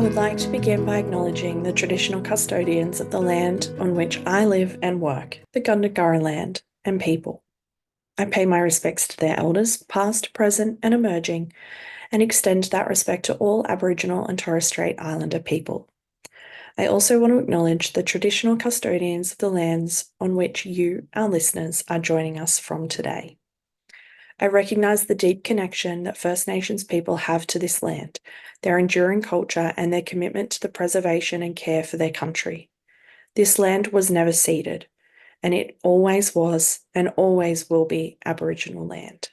would like to begin by acknowledging the traditional custodians of the land on which I live and work, the Gundungurra land and people. I pay my respects to their elders, past, present, and emerging, and extend that respect to all Aboriginal and Torres Strait Islander people. I also want to acknowledge the traditional custodians of the lands on which you, our listeners, are joining us from today. I recognise the deep connection that First Nations people have to this land, their enduring culture, and their commitment to the preservation and care for their country. This land was never ceded, and it always was and always will be Aboriginal land.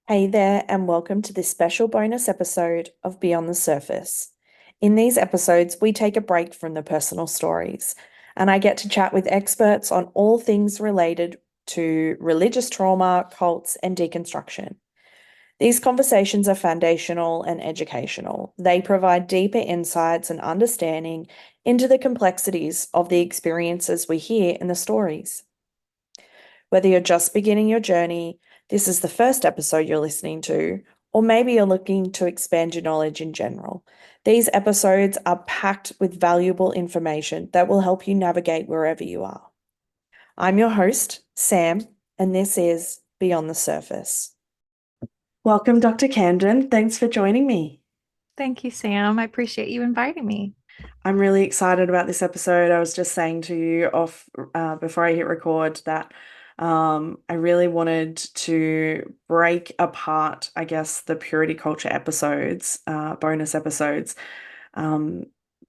Hey there, and welcome to this special bonus episode of Beyond the Surface. In these episodes, we take a break from the personal stories, and I get to chat with experts on all things related to religious trauma, cults, and deconstruction. These conversations are foundational and educational. They provide deeper insights and understanding into the complexities of the experiences we hear in the stories. Whether you're just beginning your journey, this is the first episode you're listening to, or maybe you're looking to expand your knowledge in general, these episodes are packed with valuable information that will help you navigate wherever you are. I'm your host, Sam, and this is Beyond the Surface. Welcome, Dr. Camden. Thanks for joining me. Thank you, Sam. I appreciate you inviting me. I'm really excited about this episode. I was just saying to you off before I hit record that I really wanted to break apart, I guess, the purity culture episodes, bonus episodes,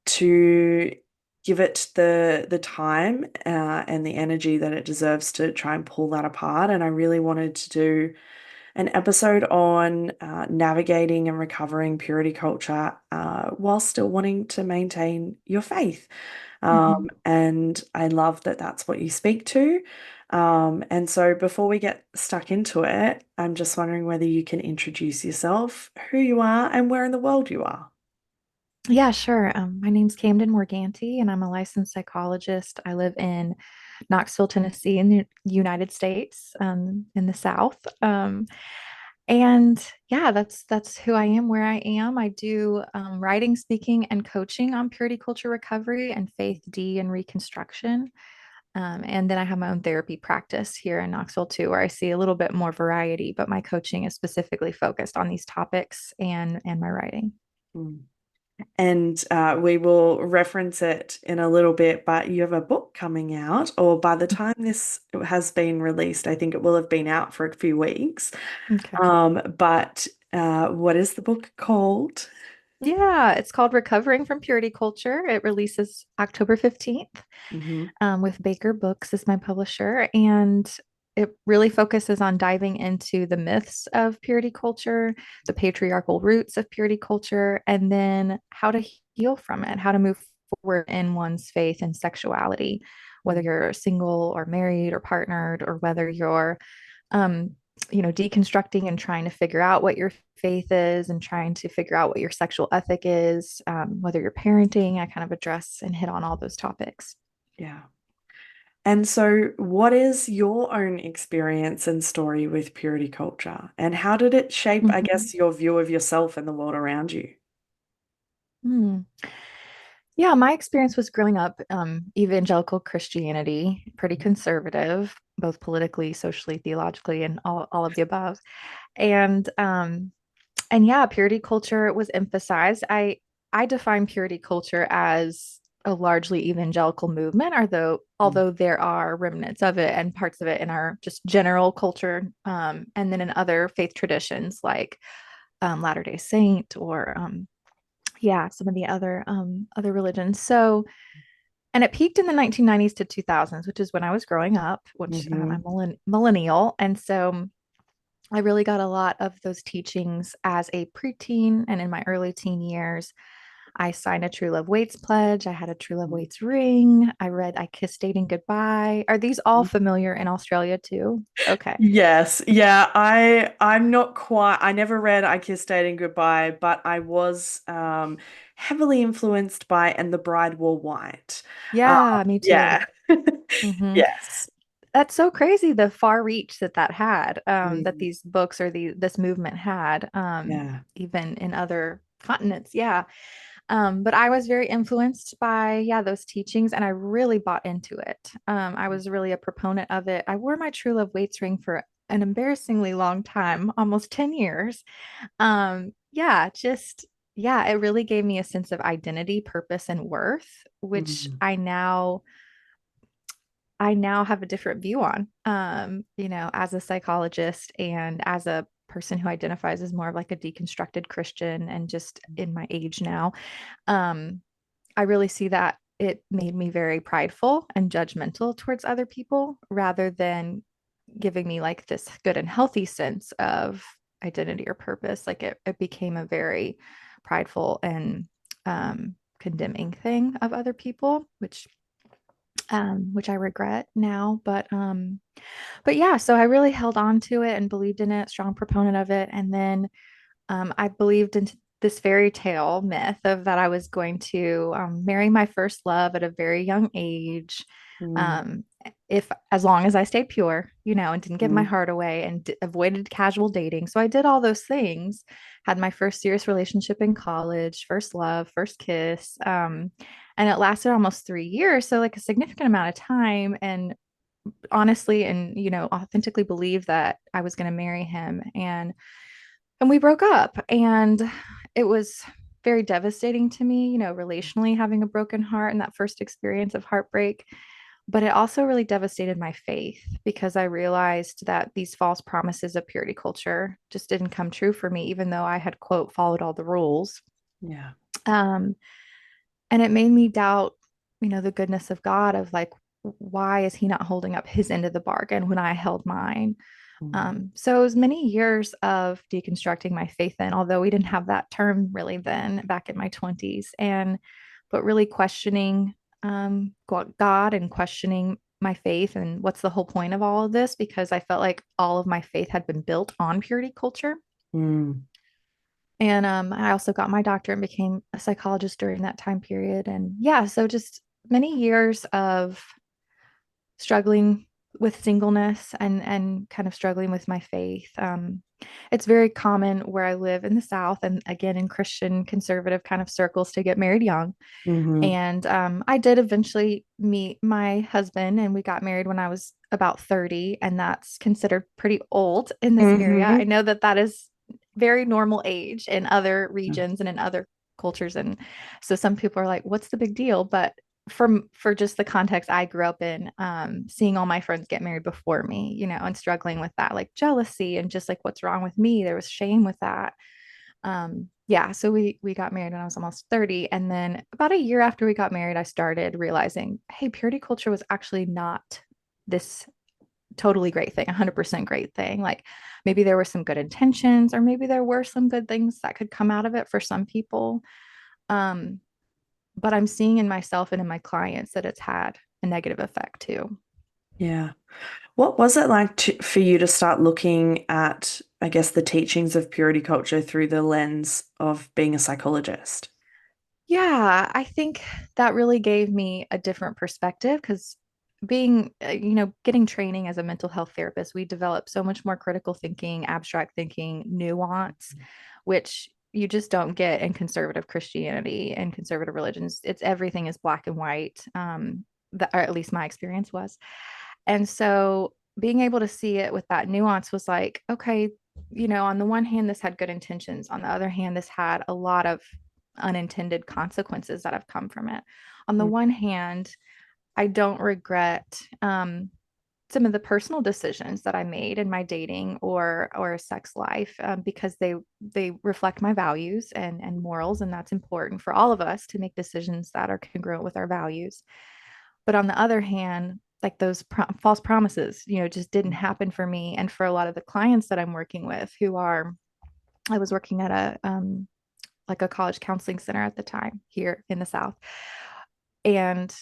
to give it the time and the energy that it deserves to try and pull that apart. And I really wanted to do an episode on navigating and recovering purity culture while still wanting to maintain your faith. And I love that that's what you speak to. And so before we get stuck into it, I'm just wondering whether you can introduce yourself, who you are, and where in the world you are. Yeah, sure. My name's Camden Morgante, and I'm a licensed psychologist. I live in Knoxville, Tennessee, in the United States, in the South. And yeah, that's who I am, where I am. I do writing, speaking, and coaching on purity culture recovery and faith D and reconstruction. And then I have my own therapy practice here in Knoxville too, where I see a little bit more variety, but my coaching is specifically focused on these topics and my writing. Mm. And we will reference it in a little bit, but you have a book coming out, or by the time this has been released, I think it will have been out for a few weeks. Okay. But what is the book called? Yeah, it's called Recovering from Purity Culture. It releases October 15th, Mm-hmm. with Baker Books as my publisher. And it really focuses on diving into the myths of purity culture, the patriarchal roots of purity culture, and then how to heal from it, how to move forward in one's faith and sexuality, whether you're single or married or partnered, or whether you're um, deconstructing and trying to figure out what your faith is and trying to figure out what your sexual ethic is, whether you're parenting. I kind of address and hit on all those topics. Yeah. And so, what is your own experience and story with purity culture? And how did it shape, I Mhm. guess, your view of yourself and the world around you? Mm. Yeah, my experience was growing up evangelical Christianity, pretty conservative, both politically, socially, theologically, and all of the above. And yeah, purity culture was emphasized. I define purity culture as a largely evangelical movement, Mm. although there are remnants of it and parts of it in our just general culture, and then in other faith traditions like Latter-day Saint or yeah, some of the other religions. So, and it peaked in the 1990s to 2000s, which is when I was growing up, which Mm-hmm. I'm millennial, and so I really got a lot of those teachings as a preteen and in my early teen years. I signed a True Love Waits pledge. I had a True Love Waits ring. I read I Kissed Dating Goodbye. Are these all familiar in Australia too? Okay. Yes, yeah, I'm not quite I never read I Kissed Dating Goodbye, but I was heavily influenced by And the Bride Wore White. Um, Yeah, me too. yeah. Hmm. Yes. That's so crazy, the far reach that had, that Mm, these books or this movement had, yeah. even in other continents. Yeah. But I was very influenced by, yeah, those teachings, and I really bought into it. I was really a proponent of it. I wore my True Love Waits ring for an embarrassingly long time, almost 10 years. Yeah, just, yeah, it really gave me a sense of identity, purpose, and worth, which Mm, I now have a different view on, as a psychologist and as a person who identifies as more of like a deconstructed Christian and just in my age now. Um, I really see that it made me very prideful and judgmental towards other people rather than giving me like this good and healthy sense of identity or purpose. Like it became a very prideful and condemning thing of other people, which I regret now. But yeah, so I really held on to it and believed in it, strong proponent of it. And then I believed in this fairy tale myth of that I was going to marry my first love at a very young age. mm, Um, if as long as I stayed pure, and didn't give my mm, heart away and avoided casual dating. So I did all those things, had my first serious relationship in college, first love, first kiss. And it lasted almost 3 years. So like a significant amount of time. And honestly, and, authentically believed that I was going to marry him. And we broke up, and it was very devastating to me, relationally having a broken heart and that first experience of heartbreak. But it also really devastated my faith because I realized that these false promises of purity culture just didn't come true for me, even though I had, quote, followed all the rules. yeah. Um, and it made me doubt, the goodness of God of like, why is he not holding up his end of the bargain when I held mine? Mm, So it was many years of deconstructing my faith then, although we didn't have that term really then back in my 20s, but really questioning God and questioning my faith and what's the whole point of all of this, because I felt like all of my faith had been built on purity culture. mm, And I also got my doctorate and became a psychologist during that time period. And yeah, so just many years of struggling with singleness and kind of struggling with my faith. It's very common where I live in the South and again in Christian conservative kind of circles to get married young. mhm, And I did eventually meet my husband, and we got married when I was about 30, and that's considered pretty old in this area. I mhm. know that that is very normal age in other regions and in other cultures. And so some people are like, what's the big deal? But for just the context I grew up in, seeing all my friends get married before me, and struggling with that, like jealousy and just like what's wrong with me. There was shame with that. Yeah, so we got married when I was almost 30. And then about a year after we got married, I started realizing, hey, purity culture was actually not this totally great thing, 100% great thing. Like maybe there were some good intentions, or maybe there were some good things that could come out of it for some people. Um, but I'm seeing in myself and in my clients that it's had a negative effect too. Yeah. What was it like for you to start looking at, I guess, the teachings of purity culture through the lens of being a psychologist? Yeah, I think that really gave me a different perspective because getting training as a mental health therapist, we develop so much more critical thinking, abstract thinking, nuance, which you just don't get in conservative Christianity and conservative religions. It's everything is black and white, or at least my experience was. And so being able to see it with that nuance was like, okay, on the one hand, this had good intentions. On the other hand, this had a lot of unintended consequences that have come from it. On the Mm, one hand, I don't regret some of the personal decisions that I made in my dating or sex life, because they reflect my values and morals, and that's important for all of us to make decisions that are congruent with our values. But on the other hand, like those false promises, just didn't happen for me and for a lot of the clients that I'm working with I was working at a college counseling center at the time here in the South. And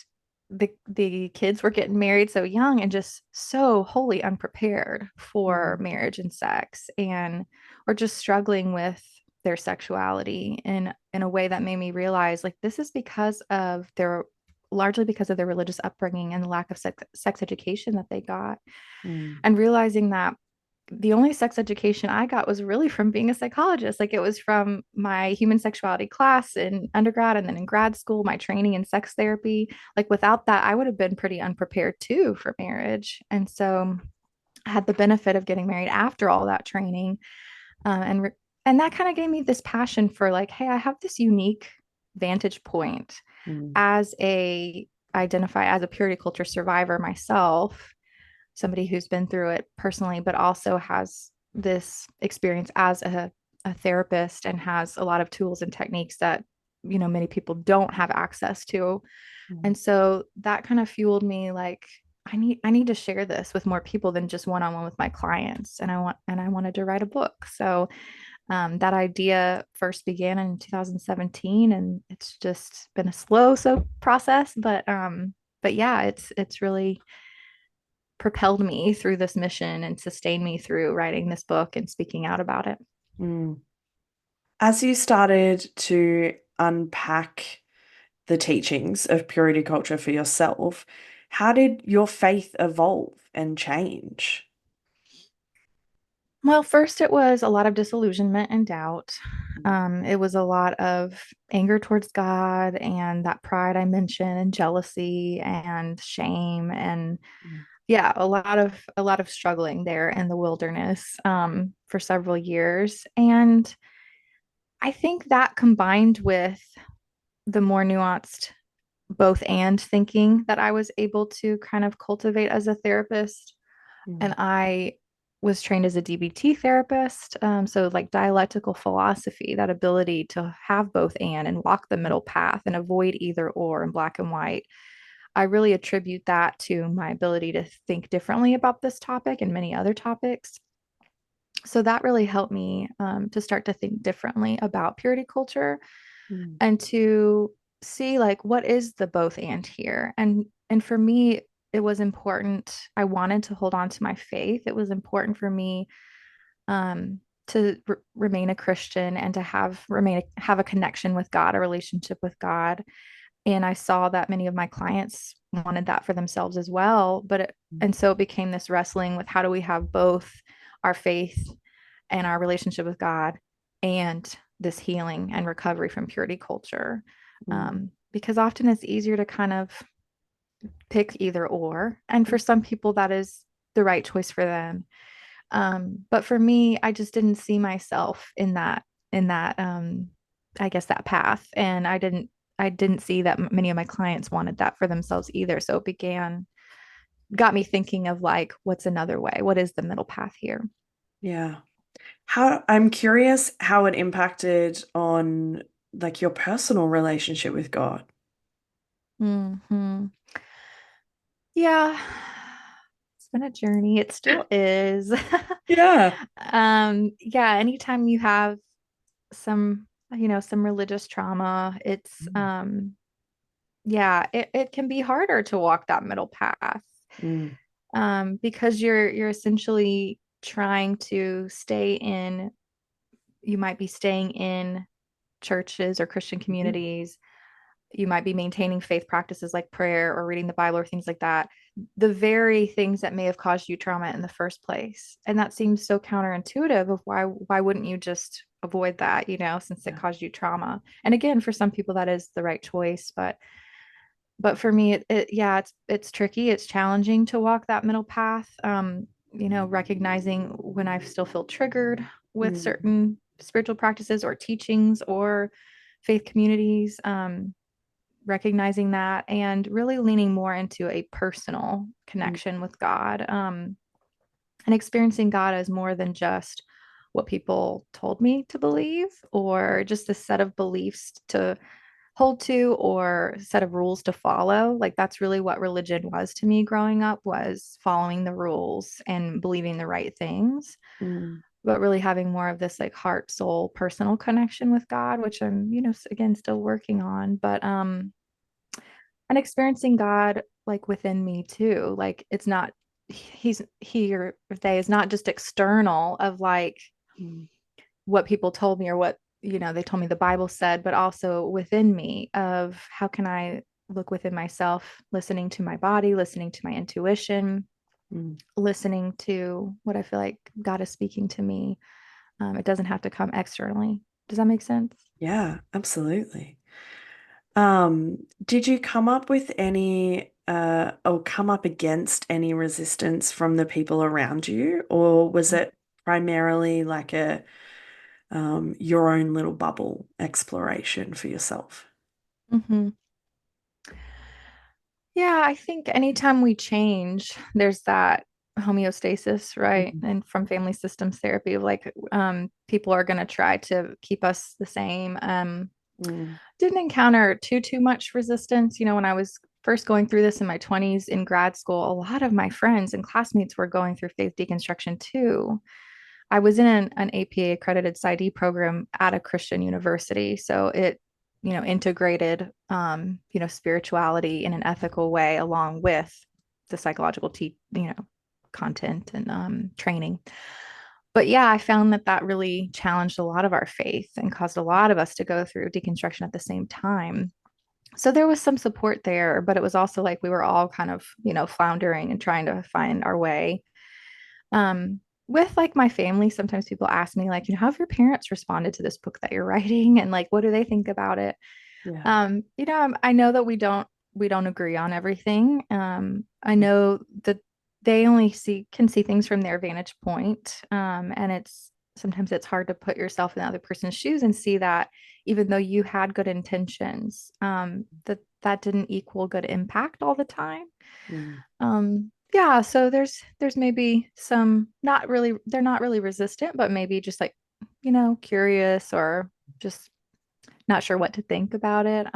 the kids were getting married so young and just so wholly unprepared for mm, marriage and sex, and or just struggling with their sexuality in a way that made me realize like this is because of their largely because of their religious upbringing and the lack of sex education that they got, mm, and realizing that the only sex education I got was really from being a psychologist. Like it was from my human sexuality class in undergrad and then in grad school, my training in sex therapy. Like without that, I would have been pretty unprepared too for marriage. And so I had the benefit of getting married after all that training. And that kind of gave me this passion for like, hey, I have this unique vantage point Mm. as a identify as a purity culture survivor myself, somebody who's been through it personally, but also has this experience as a therapist and has a lot of tools and techniques that, many people don't have access to. Mm. And so that kind of fueled me like, I need to share this with more people than just one-on-one with my clients. And I wanted to write a book. So that idea first began in 2017, and it's just been a slow process, but yeah, it's really propelled me through this mission and sustained me through writing this book and speaking out about it. Mm. As you started to unpack the teachings of purity culture for yourself, how did your faith evolve and change? Well, first it was a lot of disillusionment and doubt. Mm. It was a lot of anger towards God and that pride I mentioned, and jealousy and shame, and Mm. yeah, a lot of struggling there in the wilderness for several years. And I think that combined with the more nuanced both and thinking that I was able to kind of cultivate as a therapist. And Mm. I was trained as a DBT therapist. So, like dialectical philosophy, that ability to have both and walk the middle path and avoid either or in black and white. I really attribute that to my ability to think differently about this topic and many other topics. So, that really helped me to start to think differently about purity culture Mm. and to see like what is the both and here. And for me, it was important. I wanted to hold on to my faith. It was important for me to remain a Christian and to have a connection with God, a relationship with God. And I saw that many of my clients wanted that for themselves as well. And so it became this wrestling with how do we have both our faith and our relationship with God and this healing and recovery from purity culture. Mm. Because often it's easier to kind of pick either or. And for some people, that is the right choice for them. But for me, I just didn't see myself in that, I guess that path. And I didn't see that many of my clients wanted that for themselves either. So got me thinking of like, what's another way? What is the middle path here? Yeah. I'm curious how it impacted on like your personal relationship with God. Hmm. Yeah, it's been a journey. It still is. Yeah. Yeah, anytime you have some religious trauma, it's Mm. yeah, it can be harder to walk that middle path. Mm. Because you're essentially trying to you might be staying in churches or Christian Mhm. communities. You might be maintaining faith practices like prayer or reading the Bible or things like that. The very things that may have caused you trauma in the first place. And that seems so counterintuitive of why wouldn't you just avoid that, since it Yeah. caused you trauma. And again, for some people that is the right choice, but for me yeah, it's tricky, it's challenging to walk that middle path. Recognizing when I still feel triggered with Mm. certain spiritual practices or teachings or faith communities, recognizing that and really leaning more into a personal Mm. connection with God, and experiencing God as more than just what people told me to believe or just a set of beliefs to hold to or set of rules to follow. Like that's really what religion was to me growing up, was following the rules and believing the right things, Mm. but really having more of this like heart soul personal connection with God, which I'm again still working on. But and experiencing God like within me too. Like it's not he or they is not just external of like Mm. what people told me or what they told me the Bible said, but also within me of how can I look within myself, listening to my body, listening to my intuition, Mm. listening to what I feel like God is speaking to me. It doesn't have to come externally. Does that make sense? Yeah, absolutely. Did you come up with any or come up against any resistance from the people around you, or was it primarily like a your own little bubble exploration for yourself? Mm-hmm. Yeah, I think anytime we change, there's that homeostasis, right? Mm. And from family systems therapy, like people are going to try to keep us the same. Mm. Didn't encounter too much resistance. You know, when I was first going through this in my 20s in grad school, a lot of my friends and classmates were going through faith deconstruction too. I was in an APA accredited PsyD program at a Christian university. So it, integrated, spirituality in an ethical way along with the psychological, content and training. But yeah, I found that really challenged a lot of our faith and caused a lot of us to go through deconstruction at the same time. So there was some support there, but it was also like we were all kind of, floundering and trying to find our way. With like my family, sometimes people ask me, like, how have your parents responded to this book that you're writing? And like, what do they think about it? Yeah. I know that we don't agree on everything. I know that they only can see things from their vantage point. And sometimes it's hard to put yourself in the other person's shoes and see that even though you had good intentions, that didn't equal good impact all the time. Mm. Yeah, so there's maybe some they're not really resistant, but maybe just like, curious or just not sure what to think about it.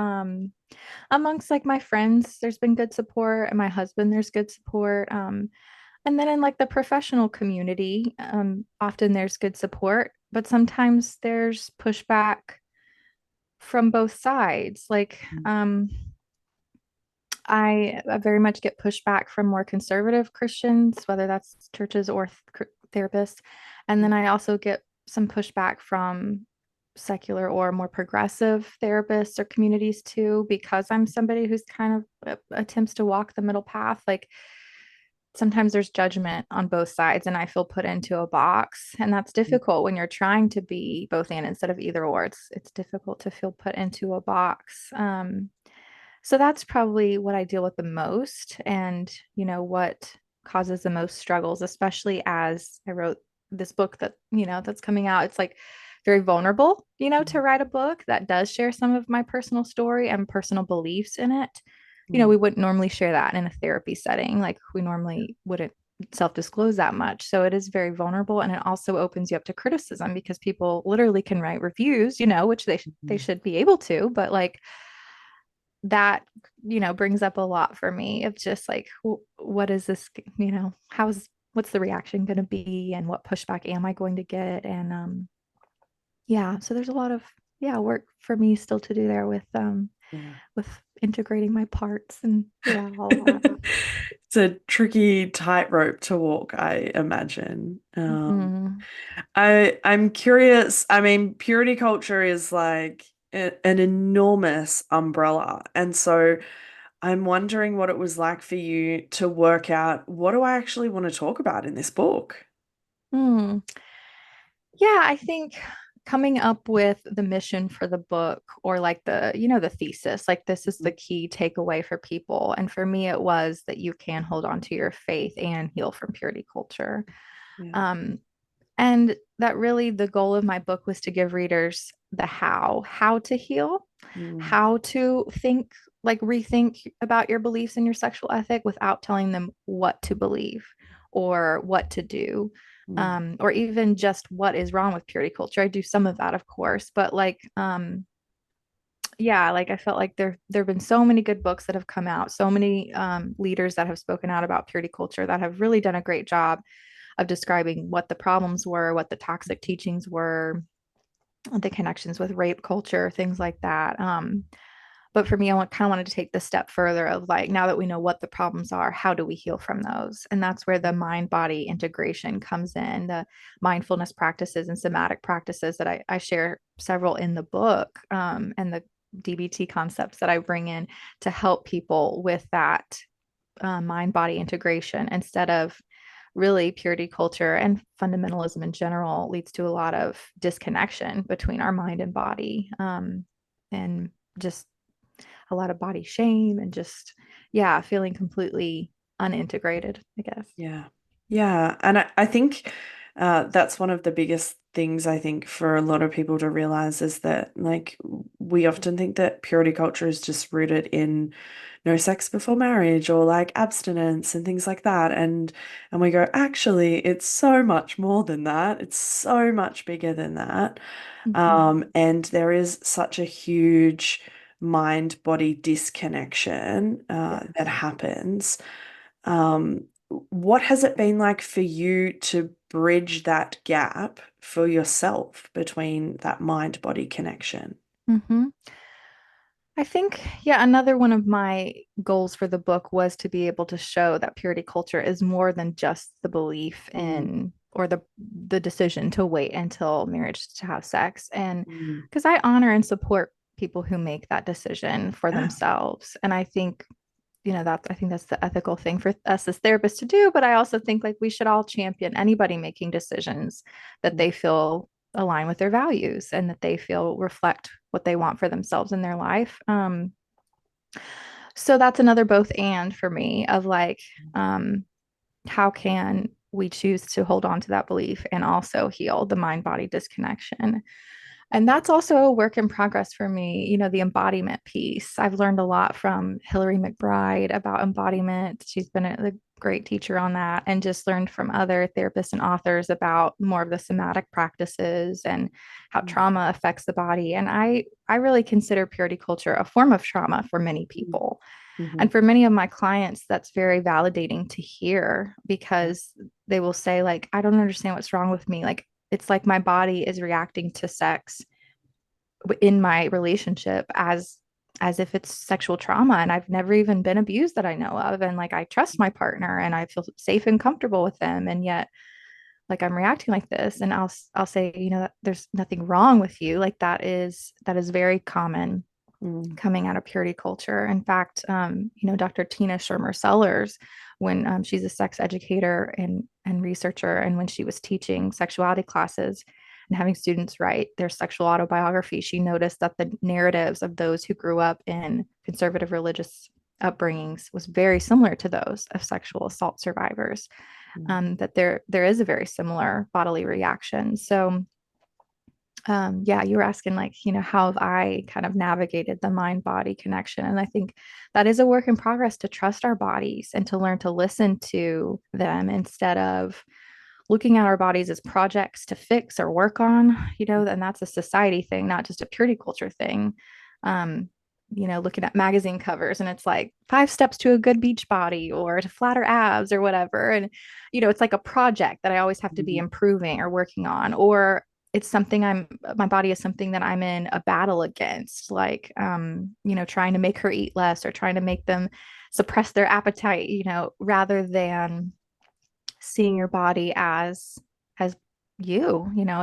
Amongst like my friends, there's been good support, and my husband, there's good support. And then in like the professional community, often there's good support, but sometimes there's pushback from both sides. Like, Mm. I very much get pushback from more conservative Christians, whether that's churches or therapists. And then I also get some pushback from secular or more progressive therapists or communities too, because I'm somebody who's kind of attempts to walk the middle path. Like sometimes there's judgment on both sides, and I feel put into a box. And that's difficult when you're trying to be both and instead of either or. It's difficult to feel put into a box. So that's probably what I deal with the most, and what causes the most struggles, especially as I wrote this book that's coming out. It's like very vulnerable, to write a book that does share some of my personal story and personal beliefs in it. Mm. We wouldn't normally share that in a therapy setting. Like we normally wouldn't self-disclose that much. So it is very vulnerable, and it also opens you up to criticism because people literally can write reviews, which they Mm. should be able to, but like that brings up a lot for me of just like what is this, what's the reaction going to be, and what pushback am I going to get? And yeah, so there's a lot of work for me still to do there Yeah. with integrating my parts and all that. It's a tricky tightrope to walk, I imagine. Mhm. I'm curious. I mean, purity culture is like an enormous umbrella. And so I'm wondering what it was like for you to work out what do I actually want to talk about in this book? Hmm. Yeah, I think coming up with the mission for the book, or like the thesis, like this is the key takeaway for people. And for me, it was that you can hold on to your faith and heal from purity culture. Yeah. Um, and that really the goal of my book was to give readers the how to heal, Mm. how to think, like rethink about your beliefs and your sexual ethic without telling them what to believe or what to do, Mm. or even just what is wrong with purity culture. I do some of that, of course, but like, yeah, like I felt like there have been so many good books that have come out, so many leaders that have spoken out about purity culture that have really done a great job of describing what the problems were, what the toxic teachings were, the connections with rape culture, things like that. But for me, kind of wanted to take the step further of like, now that we know what the problems are, how do we heal from those? And that's where the mind body integration comes in, the mindfulness practices and somatic practices that I share several in the book, and the DBT concepts that I bring in to help people with that mind-body integration instead of really purity culture and fundamentalism in general leads to a lot of disconnection between our mind and body, and just a lot of body shame and just, yeah, feeling completely unintegrated, I guess. Yeah. Yeah. And I think that's one of the biggest things I think for a lot of people to realize is that, like, we often think that purity culture is just rooted in no sex before marriage or like abstinence and things like that. And we go, actually, it's so much more than that. It's so much bigger than that. Mm-hmm. And there is such a huge mind-body disconnection that Yes. happens. What has it been like for you to bridge that gap for yourself between that mind-body connection? Mm-hmm. I think, yeah, another one of my goals for the book was to be able to show that purity culture is more than just the belief Mm, in or the decision to wait until marriage to have sex. And mm, because I honor and support people who make that decision for yeah. themselves. And I think, that's I think that's the ethical thing for us as therapists to do. But I also think like we should all champion anybody making decisions that Mm, they feel align with their values and that they feel reflect what they want for themselves in their life. So that's another both and for me of like, um, how can we choose to hold on to that belief and also heal the mind body disconnection? And that's also a work in progress for me, the embodiment piece. I've learned a lot from Hillary McBride about embodiment. She's been a great teacher on that, and just learned from other therapists and authors about more of the somatic practices and how mm, trauma affects the body. And I really consider purity culture a form of trauma for many mm, people. mhm. And for many of my clients, that's very validating to hear Yeah. because they will say, like, I don't understand what's wrong with me. Like, it's like my body is reacting to sex in my relationship as if it's sexual trauma, and I've never even been abused that I know of, and like I trust my partner and I feel safe and comfortable with them, and yet like I'm reacting like this. And I'll say, there's nothing wrong with you. Like that is very common Mm, coming out of purity culture. In fact, Dr. Tina Shermer Sellers, when she's a sex educator and researcher, and when she was teaching sexuality classes and having students write their sexual autobiography, she noticed that the narratives of those who grew up in conservative religious upbringings was very similar to those of sexual assault survivors. mm, That there is a very similar bodily reaction. So yeah, you were asking like, how have I kind of navigated the mind body connection? And I think that is a work in progress to trust our bodies and to learn to listen to them instead of looking at our bodies as projects to fix or work on, and that's a society thing, not just a purity culture thing. Um, looking at magazine covers and it's like 5 steps to a good beach body or to flatter abs or whatever. And, it's like a project that I always have to be mm, improving or working on, or it's something my body is something that I'm in a battle against, like, trying to make her eat less or trying to make them suppress their appetite, rather than seeing your body as you, yeah.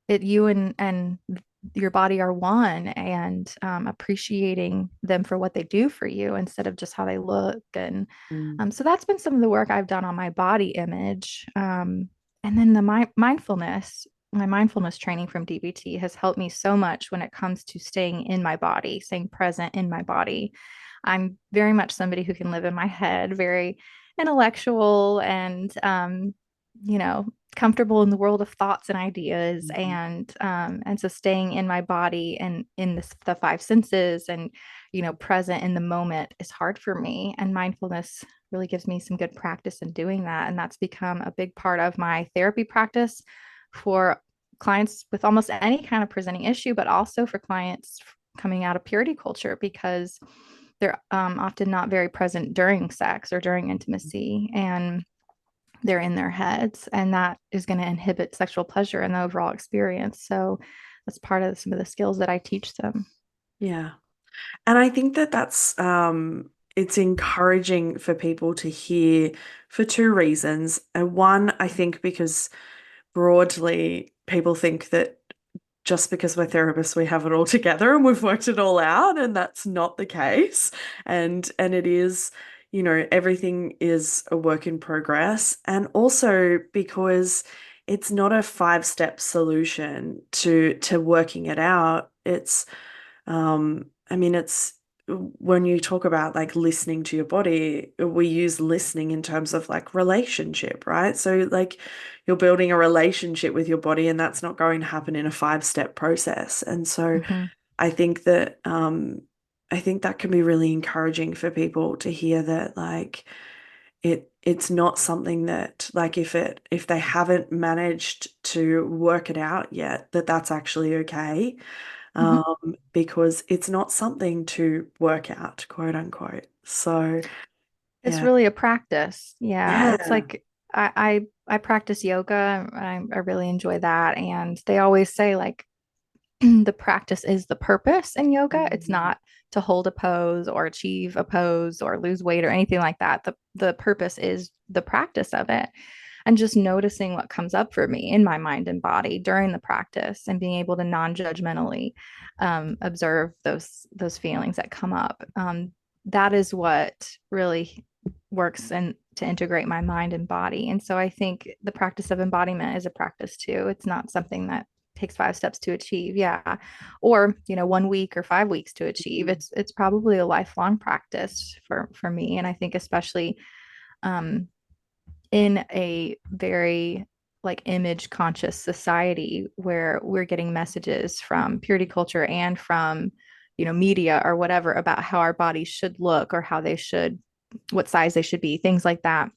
it you and your body are one, and appreciating them for what they do for you instead of just how they look. And Mm, so that's been some of the work I've done on my body image. And then my mindfulness training from DBT has helped me so much when it comes to staying in my body, staying present in my body. I'm very much somebody who can live in my head, very intellectual and, you know, comfortable in the world of thoughts and ideas, mhm, and so staying in my body and in the five senses and present in the moment is hard for me, and mindfulness really gives me some good practice in doing that, and that's become a big part of my therapy practice for clients with almost any kind of presenting issue, but also for clients coming out of purity culture, because they're often not very present during sex or during intimacy, and they're in their heads, and that is going to inhibit sexual pleasure and the overall experience. So that's part of some of the skills that I teach them. yeah. And I think that that's it's encouraging for people to hear for two reasons. And one, I think because broadly people think that just because we're therapists, we have it all together and we've worked it all out, and that's not the case. And it is, everything is a work in progress. And also because it's not a five-step solution to working it out. I mean, it's when you talk about like listening to your body, we use listening in terms of like relationship, right? So like you're building a relationship with your body, and that's not going to happen in a five-step process. And so Hmm. I think that I think that can be really encouraging for people to hear that like it's not something that like if they haven't managed to work it out yet, that that's actually okay, Hmm. because it's not something to work out, quote unquote. So, It's yeah, really a practice. Yeah. It's yeah, like I practice yoga. I really enjoy that. And they always say like the practice is the purpose in yoga. It's mm, not to hold a pose or achieve a pose or lose weight or anything like that. The purpose is the practice of it. And just noticing what comes up for me in my mind and body during the practice and being able to non-judgmentally observe those feelings that come up. That is what really works and to integrate my mind and body. And so I think the practice of embodiment is a practice too. It's not something that takes 5 steps to achieve. Yeah. Or, 1 week or 5 weeks to achieve. mm, It's probably a lifelong practice for me. And I think especially um in a very like image conscious society where we're getting messages from purity culture and from media or whatever about how our bodies should look or how they should what size they should be, things like that.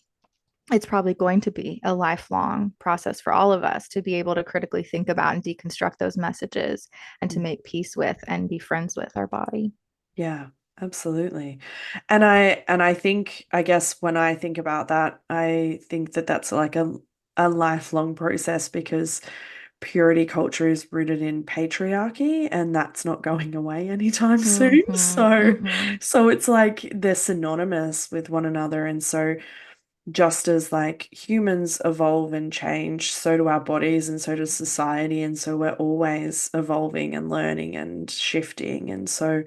It's probably going to be a lifelong process for all of us to be able to critically think about and deconstruct those messages and to mm. make peace with and be friends with our body. Yeah, absolutely. And I think, I guess when I think about that, I think that that's like a lifelong process, because purity culture is rooted in patriarchy, and that's not going away anytime soon. Mm-hmm, mm-hmm. So it's like they're synonymous with one another. And so just as like humans evolve and change, so do our bodies and so does society. And so we're always evolving and learning and shifting. And so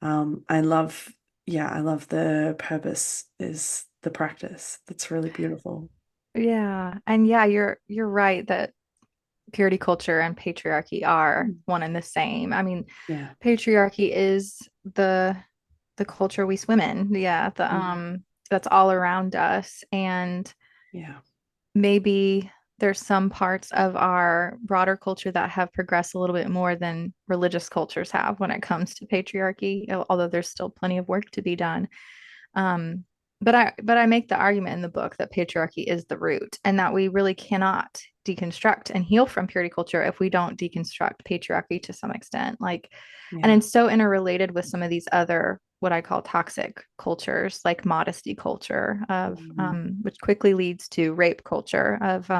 I love, yeah, I love the purpose is the practice. That's really beautiful. Yeah. And yeah, you're right that purity culture and patriarchy are Mm. one and the same. I mean, Yeah. patriarchy is the culture we swim in. Yeah, the Mm. that's all around us. And Yeah. maybe there's some parts of our broader culture that have progressed a little bit more than religious cultures have when it comes to patriarchy, although there's still plenty of work to be done. Um, but I make the argument in the book that patriarchy is the root and that we really cannot deconstruct and heal from purity culture if we don't deconstruct patriarchy to some extent. Like, and Yeah. it's so interrelated with some of these other what I call toxic cultures, like modesty culture of Mm. which quickly leads to rape culture of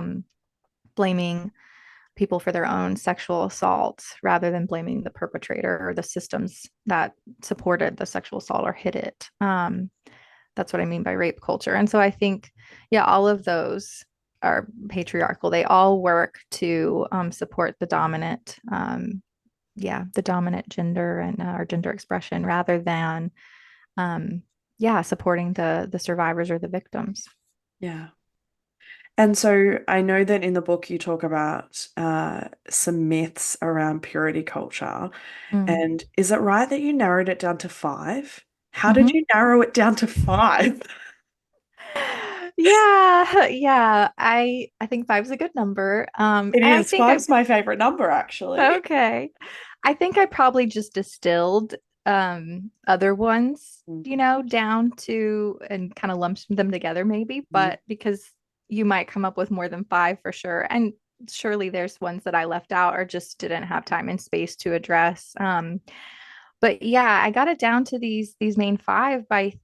blaming people for their own sexual assault rather than blaming the perpetrator or the systems that supported the sexual assault or hid it. That's what I mean by rape culture. And so I think, yeah, all of those are patriarchal. They all work to support the dominant, the dominant gender and or gender expression rather than, um, supporting the survivors or the victims. Yeah. And so I know that in the book you talk about some myths around purity culture. Mm. And is it right that you narrowed it down to five? How did Mm-hmm. you narrow it down to five? Yeah, yeah. I think five's a good number. It And I is. think I Five's my favorite number, actually. okay. I think I probably just distilled other ones, Mm. down to and kind of lumped them together maybe, Mm. but because you might come up with more than five for sure. And surely there's ones that I left out or just didn't have time and space to address. But yeah, I got it down to these main five by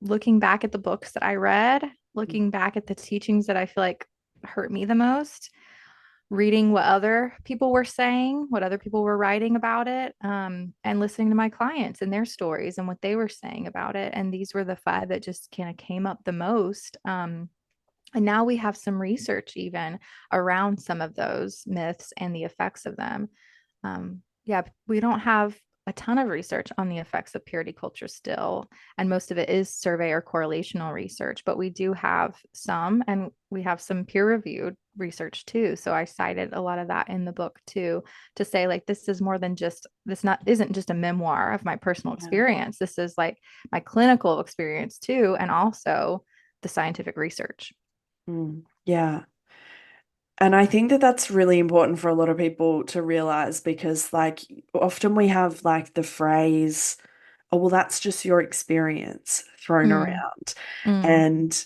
looking back at the books that I read, looking back at the teachings that I feel like hurt me the most, reading what other people were saying, what other people were writing about it, and listening to my clients and their stories and what they were saying about it. And these were the five that just kind of came up the most. And now we have some research even around some of those myths and the effects of them. Yeah, we don't have a ton of research on the effects of purity culture still, and most of it is survey or correlational research, but we do have some, and we have some peer-reviewed research too. So I cited a lot of that in the book too, to say like this is more than just this not isn't just a memoir of my personal Yeah. experience. This is like my clinical experience too, and also the scientific research. Yeah. And I think that that's really important for a lot of people to realize because, like, often we have like the phrase, oh, well, that's just your experience thrown Mm, around. mm,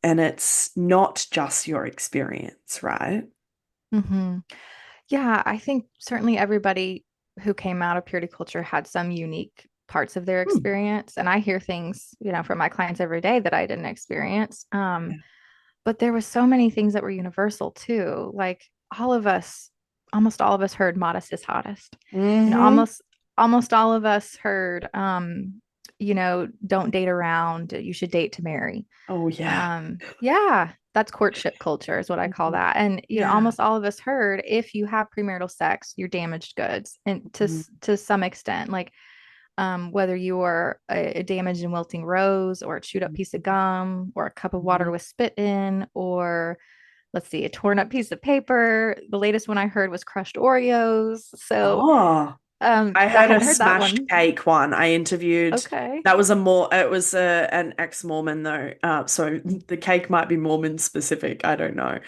And it's not just your experience, right? hmm. Yeah, I think certainly everybody who came out of purity culture had some unique parts of their Hmm. experience. And I hear things, from my clients every day that I didn't experience. Yeah. But there was so many things that were universal too. Like all of us, almost all of us heard modest is hottest. You know, Hmm. almost all of us heard don't date around, you should date to marry. Oh, yeah. Yeah, that's courtship culture is what I call Mhm. that. And Yeah. almost all of us heard if you have premarital sex, you're damaged goods, and Mhm. to some extent, like whether you are a damaged and wilting rose, or a chewed up piece of gum, or a cup of water Mhm. with spit in, or let's see, a torn up piece of paper. The latest one I heard was crushed Oreos. So Oh. I I heard a hadn't heard that smashed one. cake one. I interviewed, Okay. that was it was an ex-Mormon though. So the cake might be Mormon specific. I don't know.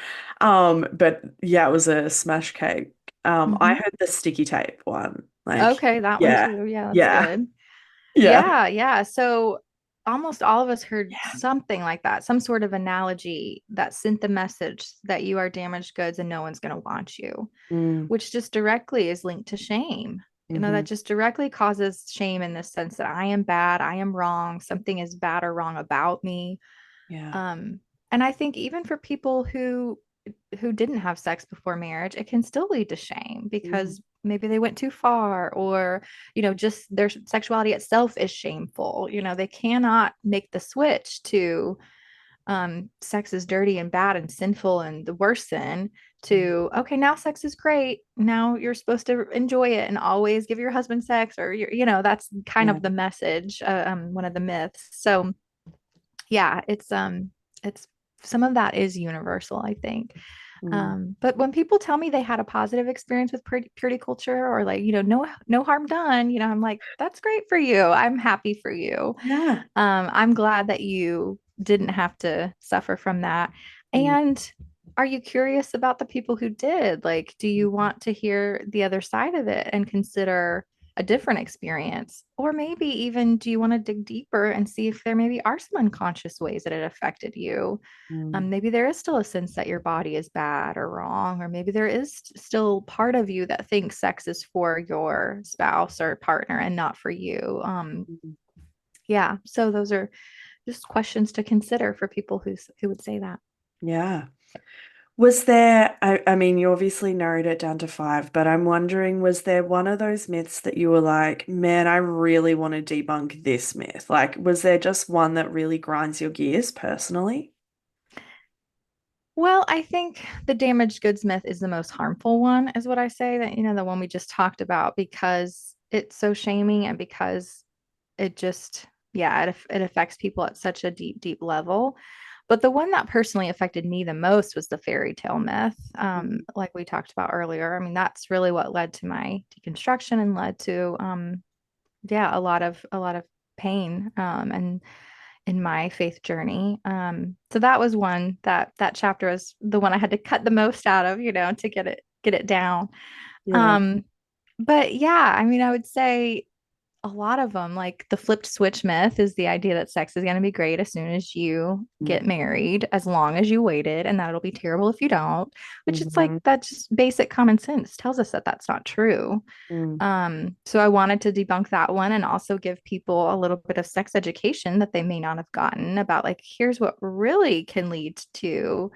But yeah, it was a smash cake. I Hmm. heard the sticky tape one. Like, Okay, that one yeah, too. Yeah, that's yeah, good. yeah, Yeah, yeah. So almost all of us heard yeah. something like that, some sort of analogy that sent the message that you are damaged goods and no one's going to want you, Mm, which just directly is linked to shame. That hmm. just directly causes shame in the sense that I am bad, I am wrong, something is bad or wrong about me. Yeah. Um, and I think even for people who didn't have sex before marriage, it can still lead to shame Mm, because maybe they went too far, or just their sexuality itself is shameful. They cannot make the switch to sex is dirty and bad and sinful and the worst sin, mm, to okay, now sex is great, now you're supposed to enjoy it and always give your husband sex, or that's kind yeah. of the message, one of the myths. So yeah, it's some of that is universal, I think. Mm, But when people tell me they had a positive experience with purity culture, or like, no harm done, I'm like, that's great for you. I'm happy for you. yeah. I'm glad that you didn't have to suffer from that. Mm, And are you curious about the people who did? Like, do you want to hear the other side of it and consider a different experience? Or maybe even do you want to dig deeper and see if there maybe are some unconscious ways that it affected you? mm, Maybe there is still a sense that your body is bad or wrong, or maybe there is still part of you that thinks sex is for your spouse or partner and not for you. mm. Yeah, so those are just questions to consider for people who would say that. Yeah. Was there, I mean, you obviously narrowed it down to five, but I'm wondering, was there one of those myths that you were like, man, I really want to debunk this myth? Like, was there just one that really grinds your gears personally? Well, I think the damaged goods myth is the most harmful one, is what I say, that, the one we just talked about, because it's so shaming and because it just, yeah, it affects people at such a deep, deep level. But the one that personally affected me the most was the fairy tale myth. Mm, Like we talked about earlier. I mean, that's really what led to my deconstruction and led to, yeah, a lot of pain, and in my faith journey. So that was one that chapter was the one I had to cut the most out of, to get it down. yeah. Um, but yeah, I mean, I would say a lot of them, like the flipped switch myth, is the idea that sex is going to be great as soon as you Mm, get married, as long as you waited, and that it'll be terrible if you don't, which is like, mhm, that's just basic common sense tells us that that's not true. mm, So I wanted to debunk that one and also give people a little bit of sex education that they may not have gotten about, like, here's what really can lead to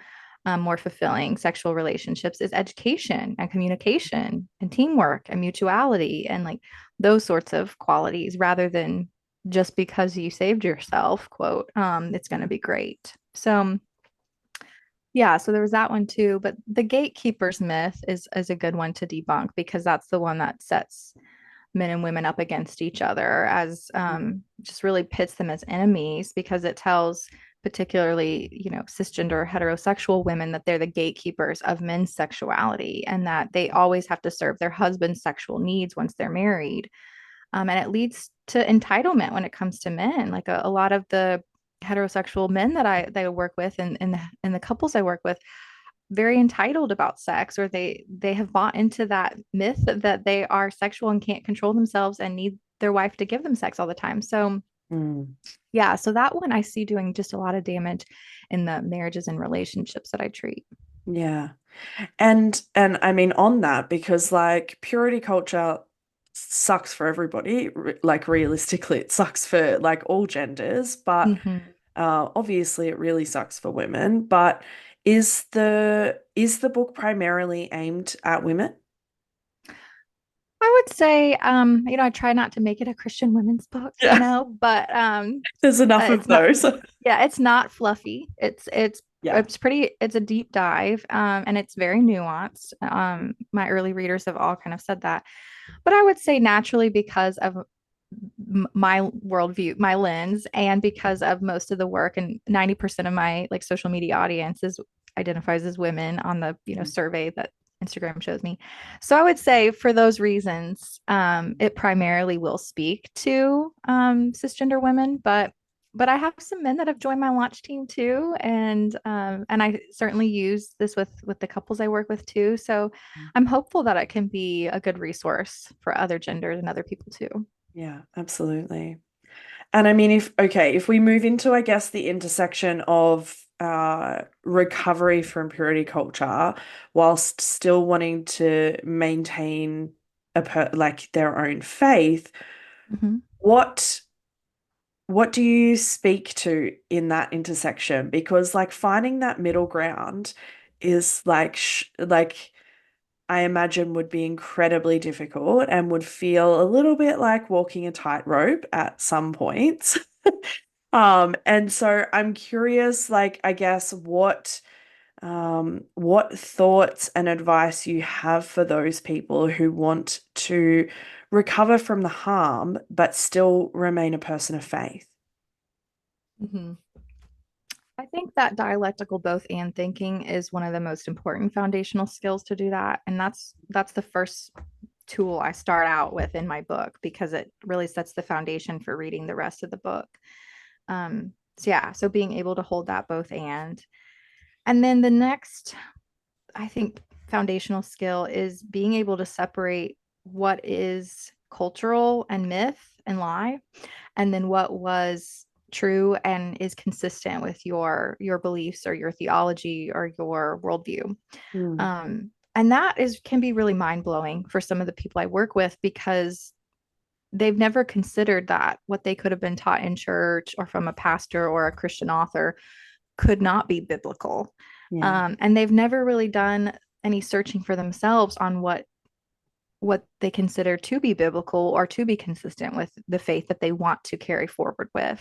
more fulfilling sexual relationships is education and communication and teamwork and mutuality and like those sorts of qualities, rather than just because you saved yourself, quote, it's going to be great. So Yeah, so there was that one too, but the gatekeepers myth is a good one to debunk because that's the one that sets men and women up against each other as just really pits them as enemies because it tells particularly, cisgender heterosexual women that they're the gatekeepers of men's sexuality and that they always have to serve their husband's sexual needs once they're married. And it leads to entitlement when it comes to men. Like a lot of the heterosexual men that I work with and the couples I work with very entitled about sex or they have bought into that myth that they are sexual and can't control themselves and need their wife to give them sex all the time. So Mm, yeah, so that one I see doing just a lot of damage in the marriages and relationships that I treat. yeah. And I mean on that, because like purity culture sucks for everybody, like realistically it sucks for like all genders, but Mm-hmm. obviously it really sucks for women. But is the book primarily aimed at women? I would say, I try not to make it a Christian women's book, Yeah, but there's enough of it's not, those. yeah, it's not fluffy. Yeah. It's a deep dive, and it's very nuanced. My early readers have all kind of said that, but I would say naturally because of my worldview, my lens, and because of most of the work and 90% of my like social media audience is identifies as women on the survey that Instagram shows me. So I would say for those reasons, it primarily will speak to cisgender women, but I have some men that have joined my launch team too, and I certainly use this with the couples I work with too. So I'm hopeful that it can be a good resource for other genders and other people too. Yeah, absolutely. And I mean, if we move into, I guess, the intersection of recovery from purity culture whilst still wanting to maintain like their own faith, Mhm. what what do you speak to in that intersection? Because like finding that middle ground is like like I imagine would be incredibly difficult and would feel a little bit like walking a tightrope at some points. And so I'm curious, like, I guess what thoughts and advice you have for those people who want to recover from the harm but still remain a person of faith. Mhm. I think that dialectical both and thinking is one of the most important foundational skills to do that. And that's the first tool I start out with in my book because it really sets the foundation for reading the rest of the book. So yeah, so being able to hold that both and then the next, I think, foundational skill is being able to separate what is cultural and myth and lie and then what was true and is consistent with your beliefs or your theology or your worldview. Mm, And that is can be really mind-blowing for some of the people I work with because they've never considered that what they could have been taught in church or from a pastor or a Christian author could not be biblical. yeah. And they've never really done any searching for themselves on what they consider to be biblical or to be consistent with the faith that they want to carry forward with.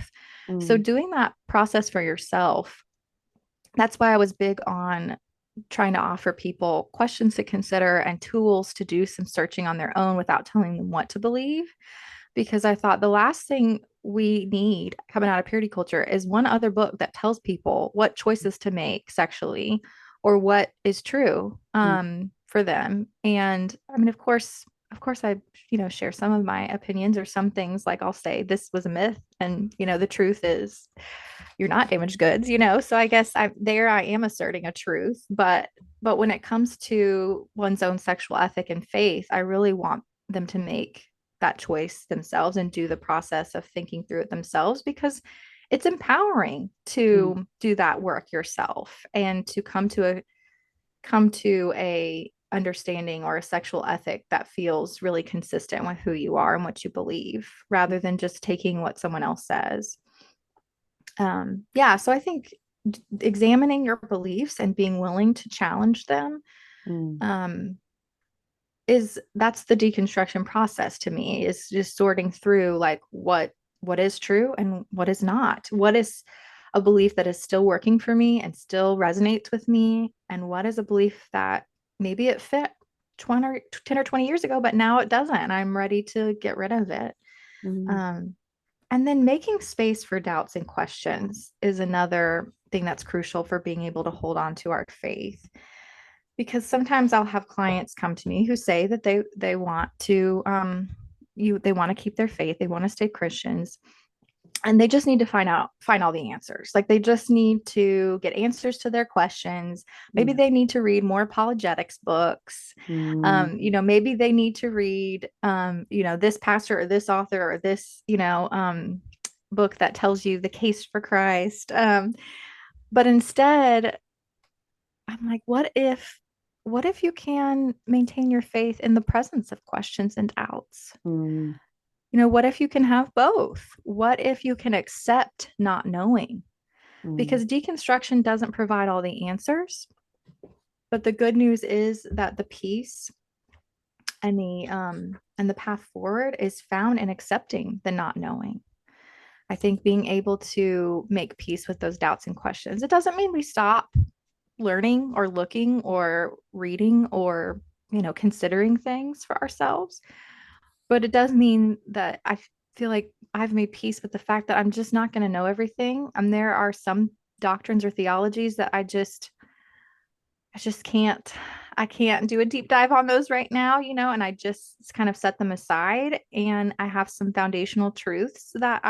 So Mm, doing that process for yourself, that's why I was big on trying to offer people questions to consider and tools to do some searching on their own without telling them what to believe. Because I thought the last thing we need coming out of purity culture is one other book that tells people what choices to make sexually or what is true mm, for them. And I mean, of course, I share some of my opinions or some things like I'll say this was a myth, and the truth is you're not damaged goods. So I guess I am asserting a truth, but when it comes to one's own sexual ethic and faith, I really want them to make that choice themselves and do the process of thinking through it themselves because it's empowering mm, to do that work yourself and to come to a understanding or a sexual ethic that feels really consistent with who you are and what you believe rather than just taking what someone else says. Yeah, so I think examining your beliefs and being willing to challenge them mm, um, that's the deconstruction process to me is just sorting through like what is true and what is not, what is a belief that is still working for me and still resonates with me? And what is a belief that maybe it fit 20 or 10 or 20 years ago, but now it doesn't, and I'm ready to get rid of it. Mm, Um, and then making space for doubts and questions is another thing that's crucial for being able to hold on to our faith. Because sometimes I'll have clients come to me who say that they want to they want to keep their faith, they want to stay Christians, and they just need to find all the answers. Like they just need to get answers to their questions. Maybe yeah. they need to read more apologetics books. Mm, Maybe they need to read this pastor or this author or this book that tells you the case for Christ. But instead, I'm like, what if you can maintain your faith in the presence of questions and doubts? mm, What if you can have both? What if you can accept not knowing? mm, Because deconstruction doesn't provide all the answers, but the good news is that the peace and the path forward is found in accepting the not knowing. I think being able to make peace with those doubts and questions. It doesn't mean we stop learning or looking or reading or considering things for ourselves, but it does mean that I feel like I've made peace with the fact that I'm just not going to know everything. And there are some doctrines or theologies that I just can't do a deep dive on those right now, and I just kind of set them aside, and I have some foundational truths that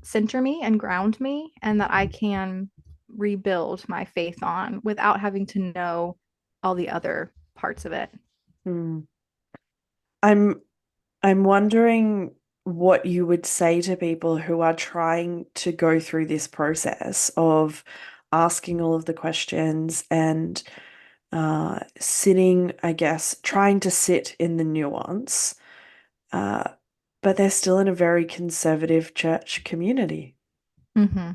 center me and ground me, and that I can rebuild my faith on without having to know all the other parts of it. mm. I'm I'm wondering what you would say to people who are trying to go through this process of asking all of the questions and sitting, I guess, trying to sit in the nuance, uh, but they're still in a very conservative church community. Mm-hmm.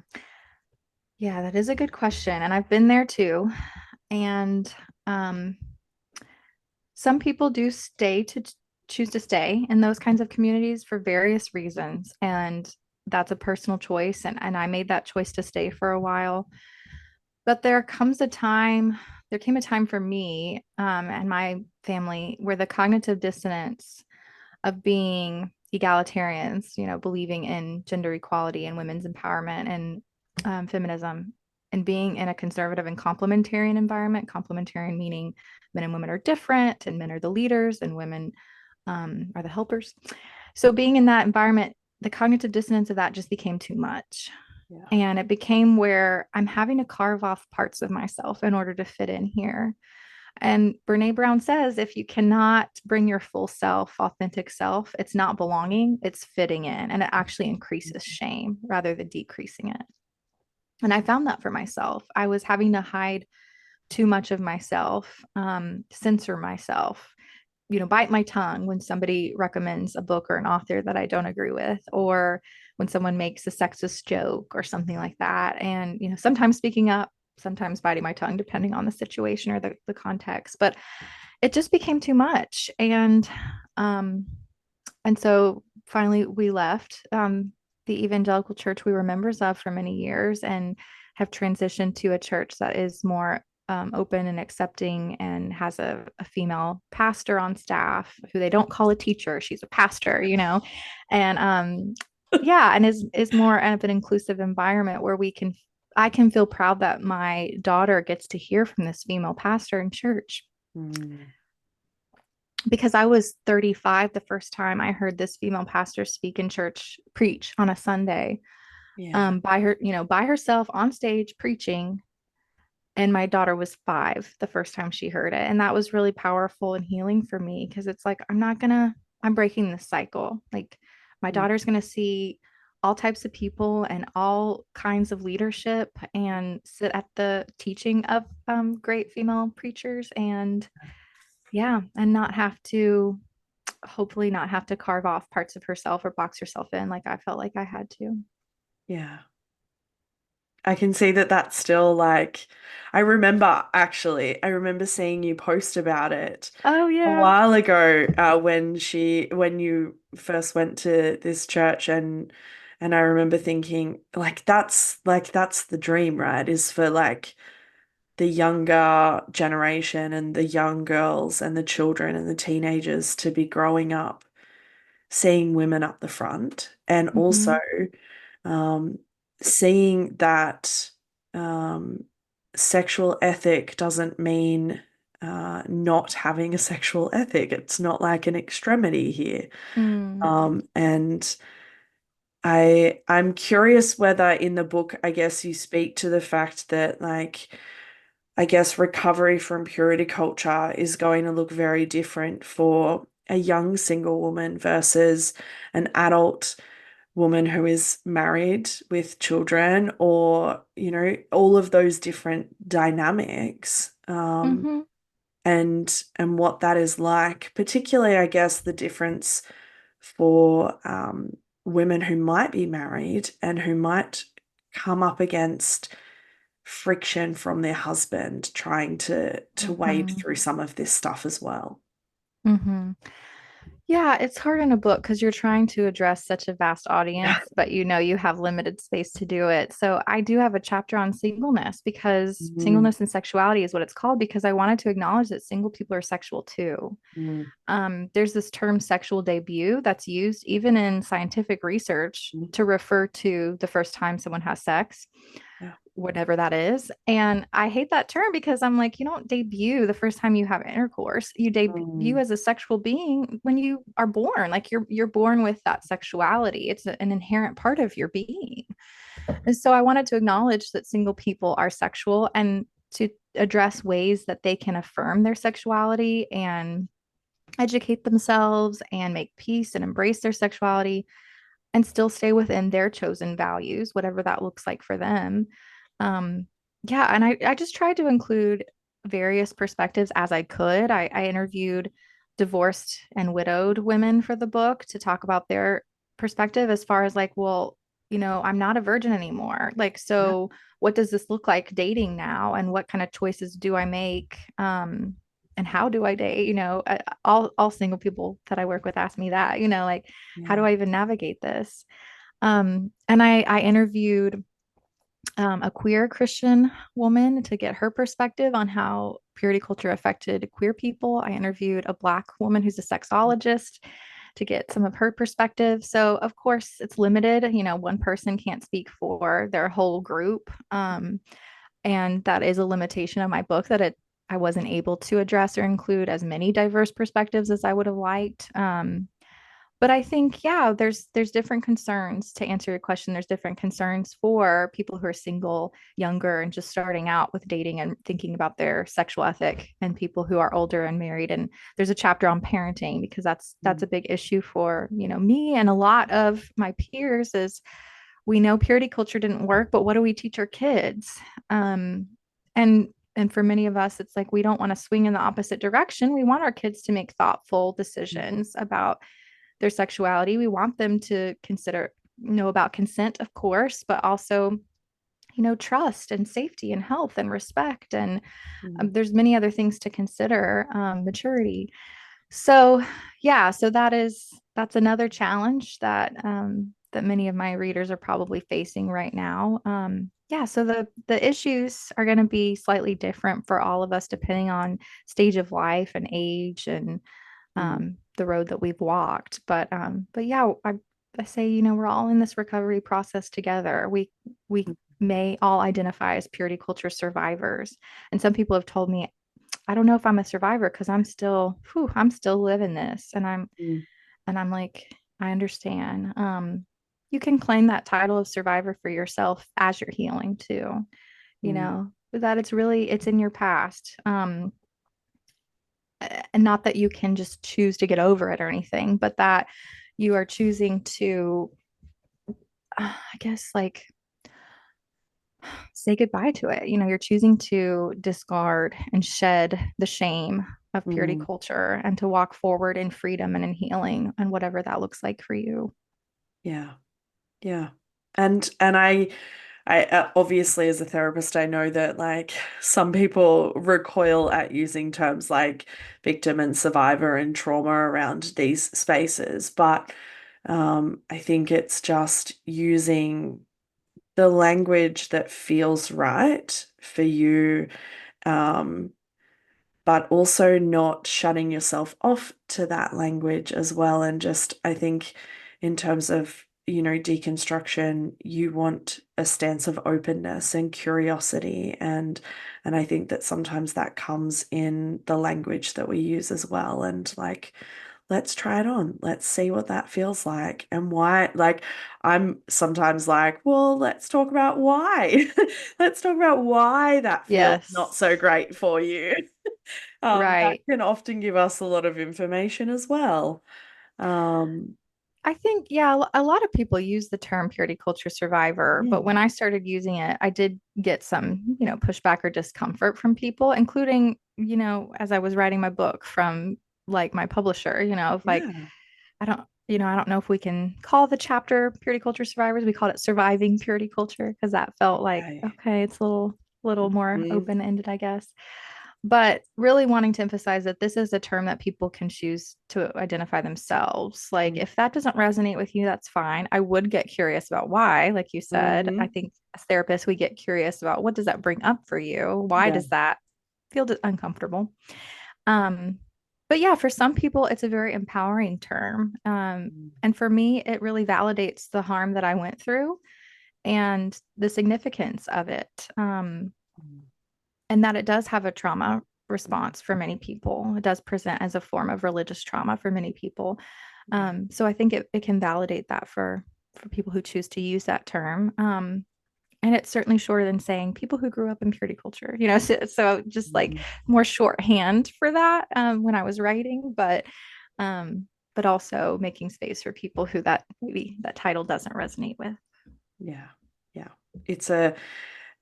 Yeah, that is a good question. And I've been there too. And um, some people do choose to stay in those kinds of communities for various reasons. And that's a personal choice. And I made that choice to stay for a while. But there came a time for me and my family where the cognitive dissonance of being egalitarians, believing in gender equality and women's empowerment and feminism, and being in a conservative and complementarian environment. Complementarian meaning men and women are different, and men are the leaders, and women are the helpers. So, being in that environment, the cognitive dissonance of that just became too much. Yeah. And it became where I'm having to carve off parts of myself in order to fit in here. And Brene Brown says if you cannot bring your full self, authentic self, it's not belonging, it's fitting in. And it actually increases shame rather than decreasing it. And I found that for myself. I was having to hide too much of myself, censor myself, bite my tongue when somebody recommends a book or an author that I don't agree with, or when someone makes a sexist joke or something like that. And, sometimes speaking up, sometimes biting my tongue, depending on the situation or the context. But it just became too much. And so finally we left the evangelical church we were members of for many years and have transitioned to a church that is more open and accepting and has a female pastor on staff who they don't call a teacher. She's a pastor, and yeah, and is more of an inclusive environment where I can feel proud that my daughter gets to hear from this female pastor in church, Mm, because I was 35 the first time I heard this female pastor speak in church, preach on a Sunday, yeah. by herself on stage preaching. And my daughter was 5 the first time she heard it. And that was really powerful and healing for me, because it's like, I'm breaking this cycle. Like, my Mm, daughter's going to see all types of people and all kinds of leadership and sit at the teaching of great female preachers, and yeah, and not have to, hopefully not have to carve off parts of herself or box herself in like I felt like I had to. yeah. I can see that that's still like, I remember seeing you post about it Oh a yeah. while ago when you first went to this church, And I remember thinking, that's the dream, right? Is for like the younger generation and the young girls and the children and the teenagers to be growing up seeing women up the front, and also Hmm. um, seeing that um, sexual ethic doesn't mean not having a sexual ethic. It's not like an extremity here. Mm. And I'm curious whether in the book, I guess you speak to the fact that like I guess recovery from purity culture is going to look very different for a young single woman versus an adult woman who is married with children, or, all of those different dynamics, Hmm. and what that is like, particularly, I guess, the difference for women who might be married and who might come up against friction from their husband trying to wade Hmm. through some of this stuff as well. Hmm. Yeah, it's hard in a book because you're trying to address such a vast Yeah. audience, but you know you have limited space to do it. So I do have a chapter on singleness because Mm, singleness and sexuality is what it's called because I wanted to acknowledge that single people are sexual too. mm, There's this term sexual debut that's used even in scientific research mm. to refer to the first time someone has sex, Yeah. whatever that is. And I hate that term because I'm like, you don't debut the first time you have intercourse. You debut Mm, as a sexual being when you are born. Like you're born with that sexuality. It's an inherent part of your being. And so I wanted to acknowledge that single people are sexual and to address ways that they can affirm their sexuality and educate themselves and make peace and embrace their sexuality and still stay within their chosen values, whatever that looks like for them. Um, yeah, and I just tried to include various perspectives as I could. I interviewed divorced and widowed women for the book to talk about their perspective as far as like, well, I'm not a virgin anymore. Like, yeah. so what does this look like dating now? And what kind of choices do I make? And how do I date? All single people that I work with ask me that, like, how do Yeah. I even navigate this? And I interviewed a queer Christian woman to get her perspective on how purity culture affected queer people. I interviewed a Black woman who's a sexologist to get some of her perspective. So, of course, it's limited. One person can't speak for their whole group. And that is a limitation of my book that I wasn't able to address or include as many diverse perspectives as I would have liked. But I think, yeah, there's different concerns to answer your question. There's different concerns for people who are single, younger, and just starting out with dating and thinking about their sexual ethic, and people who are older and married. And there's a chapter on parenting because that's Mm, a big issue for me and a lot of my peers. Is we know purity culture didn't work, but what do we teach our kids? Um, and for many of us, it's like we don't want to swing in the opposite direction. We want our kids to make thoughtful mm, decisions about their sexuality. We want them to know about consent, of course, but also, trust and safety and health and respect. And mm, there's many other things to consider, maturity. So, yeah, so that's another challenge that many of my readers are probably facing right now. Yeah, so the issues are going to be slightly different for all of us depending on stage of life and age and mm, the road that we've walked. But yeah, I say, we're all in this recovery process together. We mm, may all identify as purity culture survivors. And some people have told me, I don't know if I'm a survivor because I'm still living this. mm, And I'm like, I understand. You can claim that title of survivor for yourself as you're healing too, mm, that it's in your past. And not that you can just choose to get over it or anything, but that you are choosing to, I guess, like say goodbye to it. You're choosing to discard and shed the shame of purity mm. culture and to walk forward in freedom and in healing and whatever that looks like for you. Yeah. Yeah. And I obviously as a therapist, I know that like some people recoil at using terms like victim and survivor and trauma around these spaces, but I think it's just using the language that feels right for you, um, but also not shutting yourself off to that language as well. And just, I think, in terms of, deconstruction, you want a stance of openness and curiosity. And I think that sometimes that comes in the language that we use as well. And like, let's try it on. Let's see what that feels like and why. Like, I'm sometimes like, well, let's talk about why. Let's talk about why that feels not Yes. so great for you. That Right. can often give us a lot of information as well. Um, I think, yeah, a lot of people use the term purity culture survivor, but mm, when I started using it, I did get some, pushback or discomfort from people, including, as I was writing my book from like my publisher, of like, yeah. I don't know if we can call the chapter purity culture survivors. We called it surviving purity culture because that felt like, Okay. okay, it's a little more Mhm. open-ended, I guess. But really wanting to emphasize that this is a term that people can choose to identify themselves. Like, if that doesn't resonate with you, that's fine. I would get curious about why, like you said. I Mhm. think as therapists, we get curious about what does that bring up for you? Why Yeah. does that feel uncomfortable? Um, but yeah, for some people, it's a very empowering term. Mm. And for me, it really validates the harm that I went through and the significance of it. And that it does have a trauma response for many people. It does present as a form of religious trauma for many people. Yeah. So I think it can validate that for people who choose to use that term. And it's certainly shorter than saying people who grew up in purity culture, so just like Mhm. more shorthand for that when I was writing, but also making space for people who that maybe that title doesn't resonate with. Yeah. Yeah. It's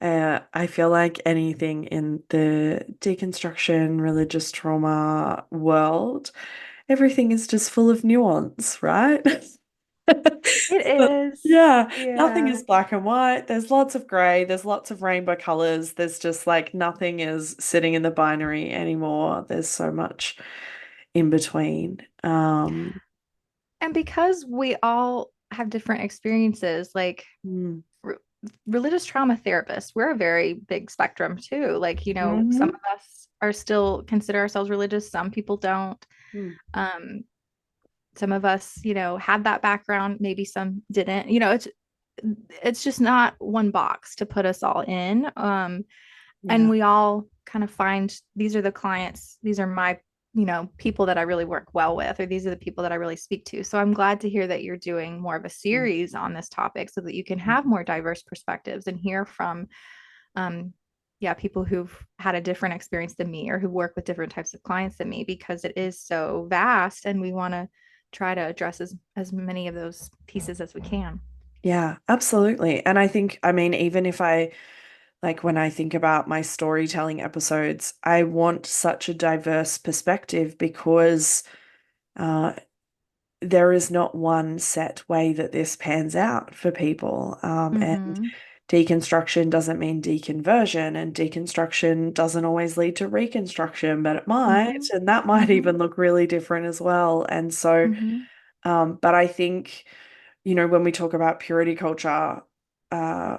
I feel like anything in the deconstruction, religious trauma world, everything is just full of nuance, right? It But is, yeah, nothing yeah. is black and white. There's lots of gray, there's lots of rainbow colors. There's just like nothing is sitting in the binary anymore. There's so much in between. And because we all have different experiences, like Mm, re- religious trauma therapists, we're a very big spectrum too. Like, some mhm, of us are still consider ourselves religious, some people don't. mm, Um, some of us, had that background, maybe some didn't. It's just not one box to put us all in. And yeah. we all kind of find these are the clients, these are my people that I really work well with, or these are the people that I really speak to. So I'm glad to hear that you're doing more of a Mm, series on this topic so that you can mm, have more diverse perspectives and hear from um yeah, people who've had a different experience than me or who work with different types of clients than me, because it is so vast and we want to try to address as many of those pieces as we can. yeah, absolutely. And I think, I mean, even if I like when I think about my storytelling episodes, I want such a diverse perspective because uh, there is not one set way that this pans out for people. And Mm-hmm. deconstruction doesn't mean deconversion, and deconstruction doesn't always lead to reconstruction, but it might, Mm-hmm. and that might Mm-hmm. even look really different as well. And so, Mm-hmm. but I think, when we talk about purity culture, uh,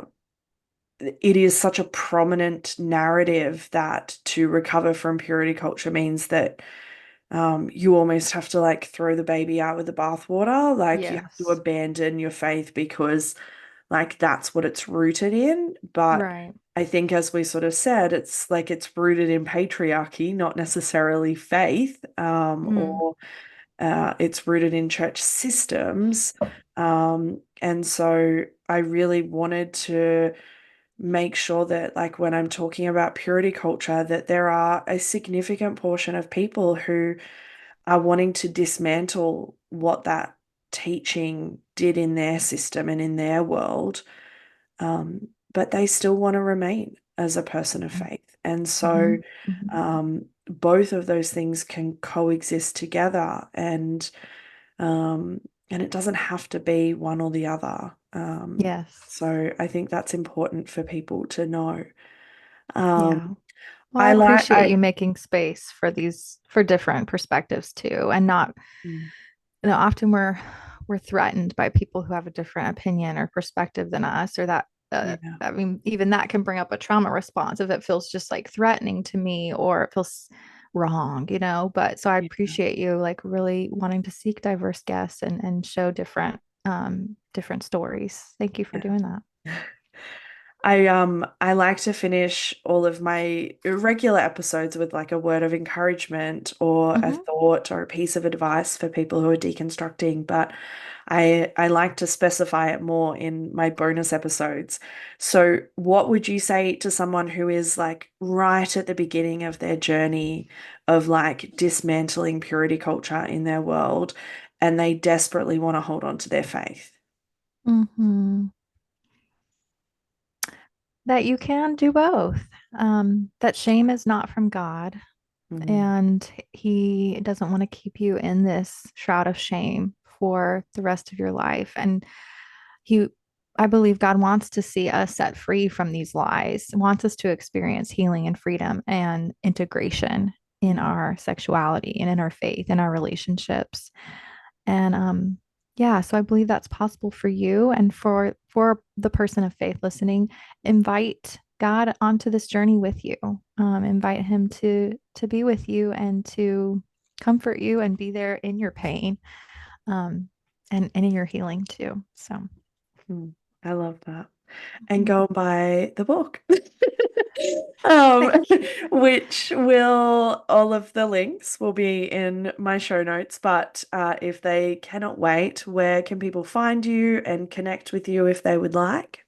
it is such a prominent narrative that to recover from purity culture means that you almost have to like throw the baby out with the bathwater. Like you have to Yes. abandon your faith because like that's what it's rooted in. But Right. I think, as we sort of said, it's like it's rooted in patriarchy, not necessarily faith, Mm. or it's rooted in church systems. And so I really wanted to make sure that like when I'm talking about purity culture, that there are a significant portion of people who are wanting to dismantle what that teaching did in their system and in their world, but they still want to remain as a person of faith. And so Mm-hmm. Mm-hmm. both of those things can coexist together, um, and it doesn't have to be one or the other. Yes. So I think that's important for people to know. Um, Yeah. Well, I I like appreciate you making space for these for different perspectives too, and not, mm, often we're we're threatened by people who have a different opinion or perspective than us, or that Yeah. I mean, even that can bring up a trauma response if it feels just like threatening to me or it feels wrong, But so I Yeah. appreciate you like really wanting to seek diverse guests and show different stories. Thank you for Yeah. doing that. I like to finish all of my regular episodes with like a word of encouragement or a Mhm. thought or a piece of advice for people who are deconstructing, but I like to specify it more in my bonus episodes. So what would you say to someone who is like right at the beginning of their journey of like dismantling purity culture in their world and they desperately want to hold on to their faith? Mhm. That you can do both. That shame is not from God, Mm, and He doesn't want to keep you in this shroud of shame for the rest of your life. And He, I believe God wants to see us set free from these lies, wants us to experience healing and freedom and integration in mm, our sexuality and in our faith and our relationships. And yeah, so I believe that's possible for you and for the person of faith listening. Invite God onto this journey with you. Invite Him to be with you and to comfort you and be there in your pain, um, and in your healing too. So, mm. I love that. And mhm. go and buy the book. Um, Thank you. which will, all of the links will be in my show notes. But if they cannot wait, where can people find you and connect with you if they would like?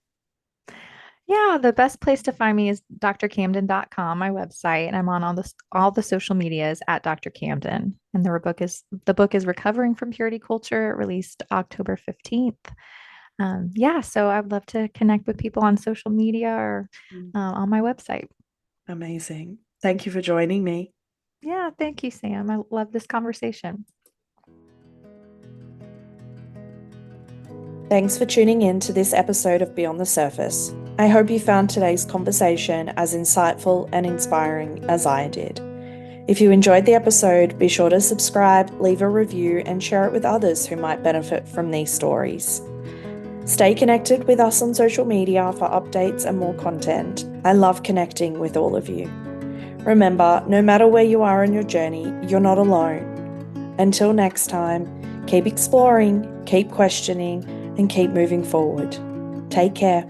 Yeah, the best place to find me is drcamden.com, my website, and I'm on all the social medias at Dr. Camden. And the book is Recovering from Purity Culture, released October 15th. Yeah, so I'd love to connect with people on social media or Mm, on my website. amazing. Thank you for joining me. Yeah, thank you, Sam. I love this conversation. Thanks for tuning in to this episode of Beyond the Surface. I hope you found today's conversation as insightful and inspiring as I did. If you enjoyed the episode, be sure to subscribe, leave a review, and share it with others who might benefit from these stories. Stay connected with us on social media for updates and more content. I love connecting with all of you. Remember, no matter where you are on your journey, you're not alone. Until next time, keep exploring, keep questioning, and keep moving forward. Take care.